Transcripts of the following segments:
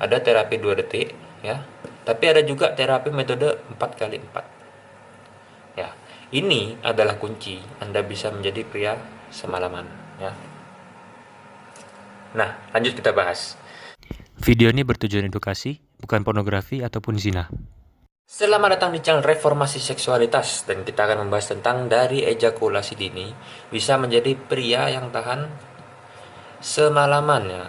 ada terapi 2 detik ya. Tapi ada juga terapi metode 4x4. Ya. Ini adalah kunci Anda bisa menjadi pria semalaman ya. Nah, lanjut kita bahas. Video ini bertujuan edukasi, bukan pornografi ataupun zina. Selamat datang di channel Reformasi Seksualitas, dan kita akan membahas tentang dari ejakulasi dini bisa menjadi pria yang tahan semalaman ya.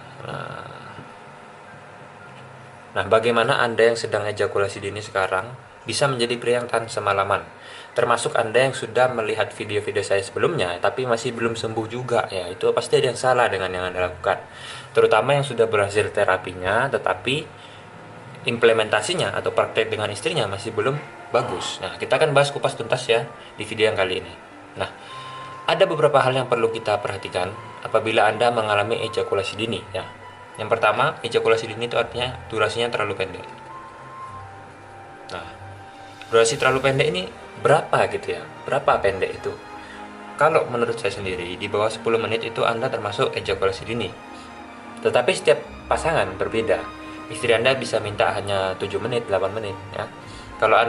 Nah, bagaimana Anda yang sedang ejakulasi dini sekarang bisa menjadi pria yang tahan semalaman? Termasuk Anda yang sudah melihat video-video saya sebelumnya tapi masih belum sembuh juga ya. Itu pasti ada yang salah dengan yang Anda lakukan. Terutama yang sudah berhasil terapinya tetapi implementasinya atau praktek dengan istrinya masih belum bagus. Nah, kita akan bahas kupas tuntas ya di video yang kali ini. Nah, ada beberapa hal yang perlu kita perhatikan apabila Anda mengalami ejakulasi dini ya. Yang pertama, ejakulasi dini itu artinya durasinya terlalu pendek. Nah, durasi terlalu pendek ini berapa gitu ya? Berapa pendek itu? Kalau menurut saya sendiri, di bawah 10 menit itu Anda termasuk ejakulasi dini. Tetapi setiap pasangan berbeda. Istri Anda bisa minta hanya 7 menit, 8 menit ya. Kalau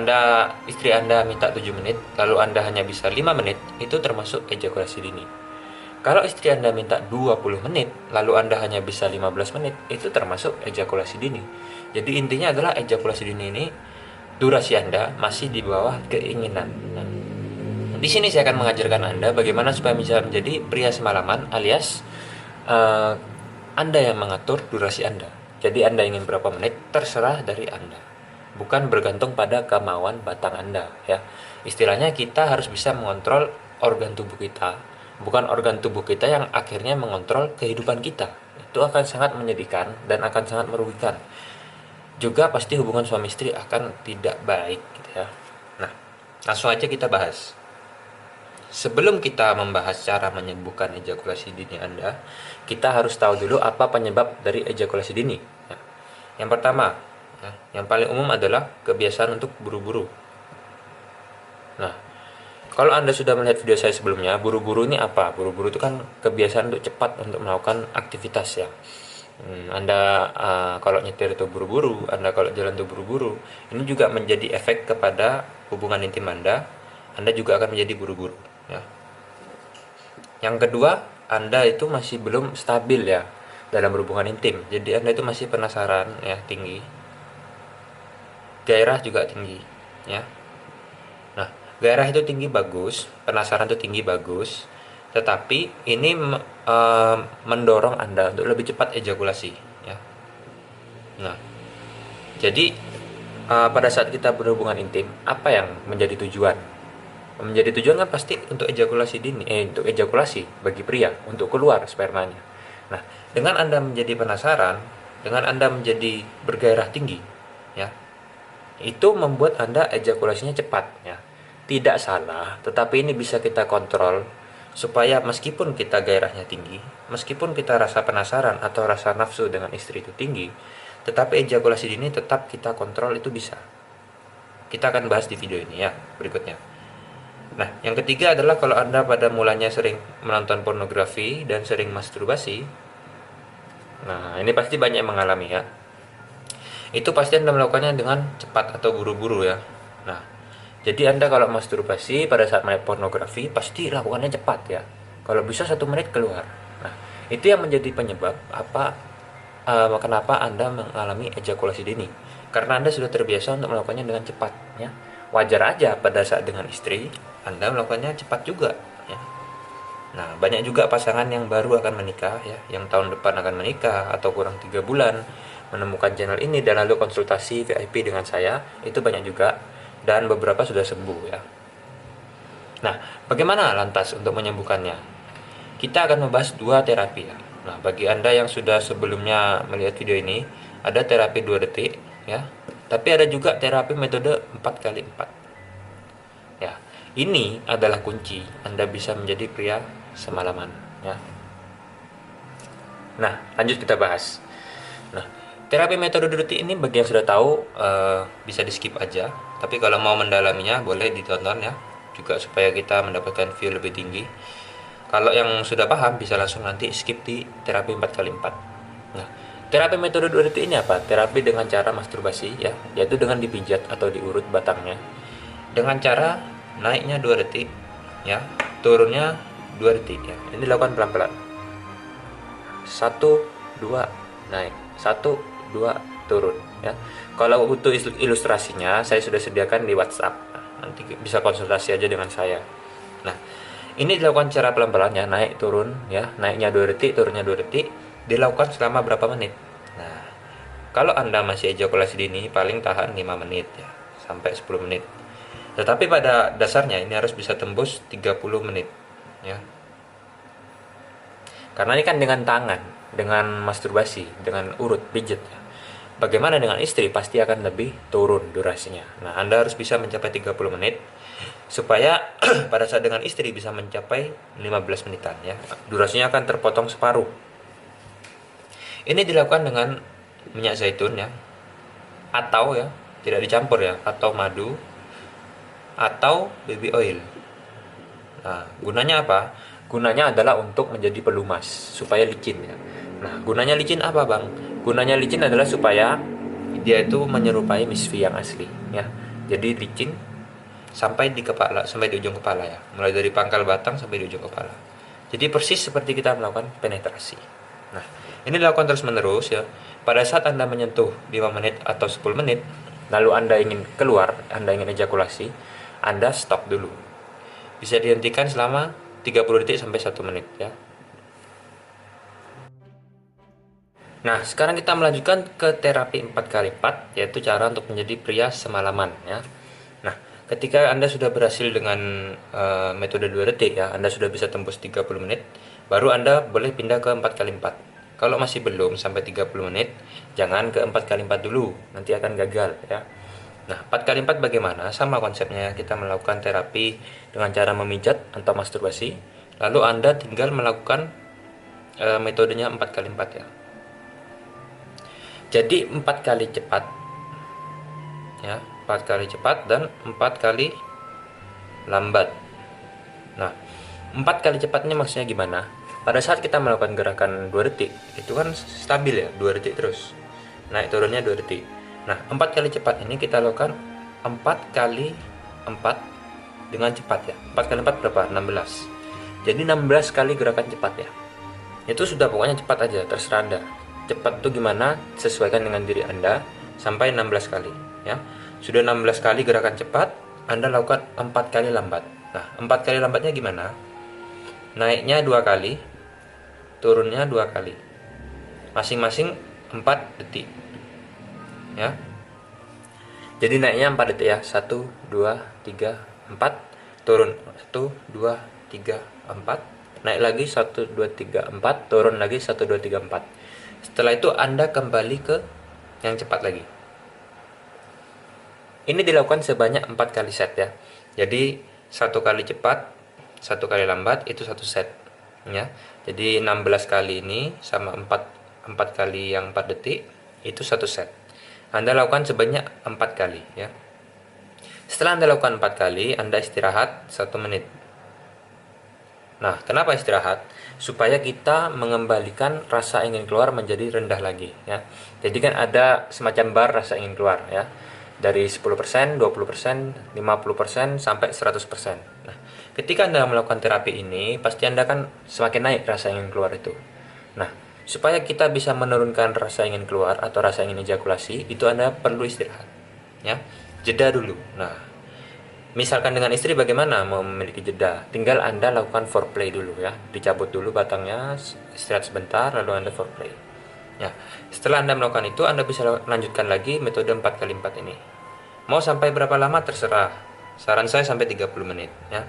istri Anda minta 7 menit, lalu Anda hanya bisa 5 menit, itu termasuk ejakulasi dini. Kalau istri Anda minta 20 menit, lalu Anda hanya bisa 15 menit, itu termasuk ejakulasi dini. Jadi intinya adalah ejakulasi dini ini durasi Anda masih di bawah keinginan. Nah, di sini saya akan mengajarkan Anda bagaimana supaya bisa menjadi pria semalaman, alias Anda yang mengatur durasi Anda. Jadi Anda ingin berapa menit, terserah dari Anda. Bukan bergantung pada kemauan batang Anda ya. Istilahnya kita harus bisa mengontrol organ tubuh kita, bukan organ tubuh kita yang akhirnya mengontrol kehidupan kita. Itu akan sangat menyedihkan dan akan sangat merugikan. Juga pasti hubungan suami istri akan tidak baik gitu ya. Nah, langsung aja kita bahas. Sebelum kita membahas cara menyembuhkan ejakulasi dini Anda, kita harus tahu dulu apa penyebab dari ejakulasi dini. Nah, yang pertama, yang paling umum adalah kebiasaan untuk buru-buru. Nah, kalau Anda sudah melihat video saya sebelumnya, buru-buru ini apa? Buru-buru itu kan kebiasaan untuk cepat untuk melakukan aktivitas ya. Anda kalau nyetir itu buru-buru, Anda kalau jalan itu buru-buru. Ini juga menjadi efek kepada hubungan intim Anda. Anda juga akan menjadi buru-buru ya. Yang kedua, Anda itu masih belum stabil ya dalam berhubungan intim. Jadi Anda itu masih penasaran ya, tinggi. Gairah juga tinggi ya. Nah, gairah itu tinggi bagus, penasaran itu tinggi bagus. Tetapi ini mendorong Anda untuk lebih cepat ejakulasi ya. Nah, jadi pada saat kita berhubungan intim, apa yang menjadi tujuan? Menjadi tujuan kan pasti untuk ejakulasi dini, untuk ejakulasi bagi pria, untuk keluar spermanya. Nah, dengan Anda menjadi penasaran, dengan Anda menjadi bergairah tinggi, ya, itu membuat Anda ejakulasinya cepat, ya. Tidak salah, tetapi ini bisa kita kontrol supaya meskipun kita gairahnya tinggi, meskipun kita rasa penasaran atau rasa nafsu dengan istri itu tinggi, tetapi ejakulasi dini tetap kita kontrol, itu bisa. Kita akan bahas di video ini ya, berikutnya. Nah, yang ketiga adalah kalau Anda pada mulanya sering menonton pornografi dan sering masturbasi. Nah, ini pasti banyak yang mengalami ya. Itu pasti Anda melakukannya dengan cepat atau buru-buru ya. Nah, jadi Anda kalau masturbasi pada saat melihat pornografi pasti lakukannya cepat ya. Kalau bisa 1 menit keluar. Nah, itu yang menjadi penyebab kenapa Anda mengalami ejakulasi dini. Karena Anda sudah terbiasa untuk melakukannya dengan cepat ya. Wajar aja pada saat dengan istri Anda melakukannya cepat juga ya. Nah, banyak juga pasangan yang baru akan menikah ya, yang tahun depan akan menikah atau kurang 3 bulan menemukan channel ini dan lalu konsultasi VIP dengan saya, itu banyak juga, dan beberapa sudah sembuh ya. Nah, bagaimana lantas untuk menyembuhkannya? Kita akan membahas 2 terapi ya. Nah, bagi Anda yang sudah sebelumnya melihat video ini, ada terapi 2 detik ya. Tapi ada juga terapi metode 4x4. Ya, ini adalah kunci Anda bisa menjadi pria semalaman ya. Nah, lanjut kita bahas. Nah, terapi metode 2 detik ini bagi yang sudah tahu bisa di skip aja. Tapi kalau mau mendalaminya boleh ditonton ya. Juga supaya kita mendapatkan view lebih tinggi. Kalau yang sudah paham bisa langsung nanti skip di terapi 4x4. Nah, Terapi metode 2 detik ini apa? Terapi dengan cara masturbasi ya, yaitu dengan dipijat atau diurut batangnya. Dengan cara naiknya 2 detik ya, turunnya 2 detik ya. Ini dilakukan pelan-pelan. 1 2 naik, 1 2 turun ya. Kalau butuh ilustrasinya saya sudah sediakan di WhatsApp. Nah, nanti bisa konsultasi aja dengan saya. Nah, ini dilakukan secara pelan-pelan ya, naik turun ya, naiknya 2 detik, turunnya 2 detik, dilakukan selama berapa menit. Nah, kalau Anda masih ejakulasi dini paling tahan 5 menit ya, sampai 10 menit. Tetapi pada dasarnya ini harus bisa tembus 30 menit ya. Karena ini kan dengan tangan, dengan masturbasi, dengan urut, pijat ya. Bagaimana dengan istri? Pasti akan lebih turun durasinya. Nah, Anda harus bisa mencapai 30 menit supaya pada saat dengan istri bisa mencapai 15 menitan ya. Durasinya akan terpotong separuh. Ini dilakukan dengan minyak zaitun ya, atau ya tidak dicampur ya, atau madu, atau baby oil. Nah, gunanya apa? Gunanya adalah untuk menjadi pelumas supaya licin ya. Nah, gunanya licin apa, Bang? Gunanya licin adalah supaya dia itu menyerupai misfi yang asli ya. Jadi licin sampai di kepala, sampai di ujung kepala ya. Mulai dari pangkal batang sampai di ujung kepala. Jadi persis seperti kita melakukan penetrasi. Nah, ini dilakukan terus-menerus ya. Pada saat Anda menyentuh 5 menit atau 10 menit, lalu Anda ingin keluar, Anda ingin ejakulasi, Anda stop dulu. Bisa dihentikan selama 30 detik sampai 1 menit ya. Nah, sekarang kita melanjutkan ke terapi 4x4, yaitu cara untuk menjadi pria semalaman ya. Nah, ketika Anda sudah berhasil dengan metode 2 detik ya, Anda sudah bisa tembus 30 menit, baru Anda boleh pindah ke 4x4. Kalau masih belum sampai 30 menit, jangan ke 4x4 dulu, nanti akan gagal ya. Nah, 4x4 bagaimana? Sama konsepnya, kita melakukan terapi dengan cara memijat atau masturbasi, lalu Anda tinggal melakukan metodenya 4x4 ya. Jadi 4 kali cepat ya, 4 kali cepat dan 4 kali lambat. Nah, 4 kali cepatnya maksudnya gimana? Pada saat kita melakukan gerakan 2 detik, itu kan stabil ya, 2 detik terus. Naik turunnya 2 detik. Nah, 4 kali cepat ini kita lakukan 4 kali 4 dengan cepat ya. 4 kali 4 berapa? 16. Jadi 16 kali gerakan cepat ya. Itu sudah pokoknya cepat aja, terserah Anda. Cepat itu gimana? Sesuaikan dengan diri Anda sampai 16 kali ya. Sudah 16 kali gerakan cepat, Anda lakukan 4 kali lambat. Nah, 4 kali lambatnya gimana? Naiknya 2 kali, turunnya 2 kali. Masing-masing 4 detik. Ya. Jadi naiknya 4 detik ya. 1 2 3 4, turun 1 2 3 4, naik lagi 1 2 3 4, turun lagi 1 2 3 4. Setelah itu Anda kembali ke yang cepat lagi. Ini dilakukan sebanyak 4 kali set ya. Jadi 1 kali cepat, 1 kali lambat itu 1 set ya. Jadi 16 kali ini sama 4 kali yang 4 detik itu 1 set. Anda lakukan sebanyak 4 kali ya. Setelah Anda lakukan 4 kali, Anda istirahat 1 menit. Nah, kenapa istirahat? Supaya kita mengembalikan rasa ingin keluar menjadi rendah lagi ya. Jadi kan ada semacam bar rasa ingin keluar ya. Dari 10%, 20%, 50% sampai 100%. Nah, ketika Anda melakukan terapi ini, pasti Anda kan semakin naik rasa ingin keluar itu. Nah, supaya kita bisa menurunkan rasa ingin keluar atau rasa ingin ejakulasi, itu Anda perlu istirahat ya. Jeda dulu. Nah, misalkan dengan istri bagaimana mau memiliki jeda? Tinggal Anda lakukan foreplay dulu ya. Dicabut dulu batangnya, istirahat sebentar, lalu Anda foreplay. Ya, setelah Anda melakukan itu, Anda bisa lanjutkan lagi metode 4x4 ini. Mau sampai berapa lama terserah. Saran saya sampai 30 menit ya.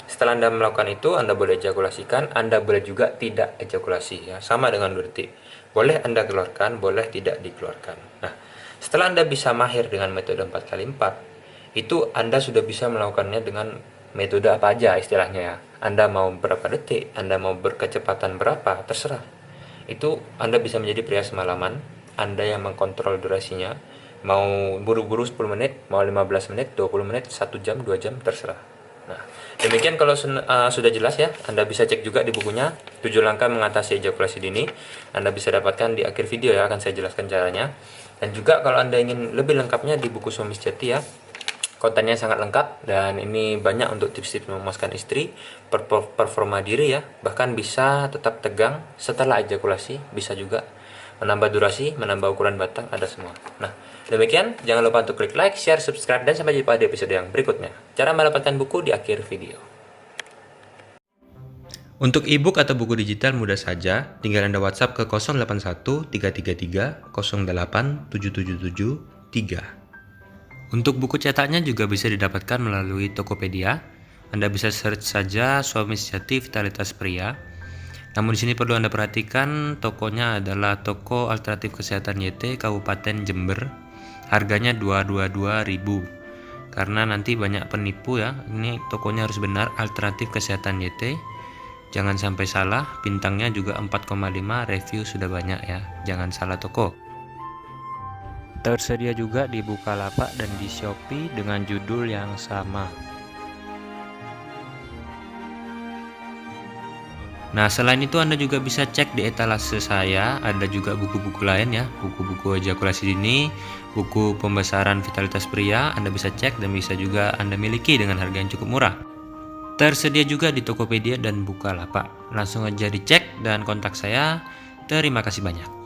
Setelah Anda melakukan itu, Anda boleh ejakulasikan, Anda boleh juga tidak ejakulasi ya. Sama dengan 2 detik. Boleh Anda keluarkan, boleh tidak dikeluarkan. Nah, setelah Anda bisa mahir dengan metode 4x4, itu Anda sudah bisa melakukannya dengan metode apa aja istilahnya ya. Anda mau berapa detik, Anda mau berkecepatan berapa, terserah. Itu Anda bisa menjadi pria semalaman. Anda yang mengkontrol durasinya. Mau buru-buru 10 menit, mau 15 menit, 20 menit, 1 jam, 2 jam, terserah. Nah, Demikian kalau sudah jelas ya, Anda bisa cek juga di bukunya 7 langkah mengatasi ejakulasi dini. Anda bisa dapatkan di akhir video ya, akan saya jelaskan caranya. Dan juga kalau Anda ingin lebih lengkapnya di buku Suami Sejati ya, kontennya sangat lengkap dan ini banyak untuk tips-tips memuaskan istri, performa diri ya, bahkan bisa tetap tegang setelah ejakulasi, bisa juga menambah durasi, menambah ukuran batang, ada semua. Nah, demikian, jangan lupa untuk klik like, share, subscribe, dan sampai jumpa di episode yang berikutnya. Cara mendapatkan buku di akhir video. Untuk ebook atau buku digital mudah saja, tinggal Anda WhatsApp ke 081 333 08 777 3. Untuk buku cetaknya juga bisa didapatkan melalui Tokopedia. Anda bisa search saja Suami Sejati Vitalitas Pria. Namun di sini perlu Anda perhatikan, tokonya adalah Toko Alternatif Kesehatan YT Kabupaten Jember. Harganya 222.000. Karena nanti banyak penipu ya. Ini tokonya harus benar, Alternatif Kesehatan YT. Jangan sampai salah, bintangnya juga 4,5, review sudah banyak ya. Jangan salah toko. Tersedia juga di Bukalapak dan di Shopee dengan judul yang sama. Nah, selain itu Anda juga bisa cek di etalase saya, ada juga buku-buku lain ya, buku-buku ejakulasi dini, buku pembesaran vitalitas pria, Anda bisa cek dan bisa juga Anda miliki dengan harga yang cukup murah. Tersedia juga di Tokopedia dan Bukalapak. Langsung aja dicek dan kontak saya. Terima kasih banyak.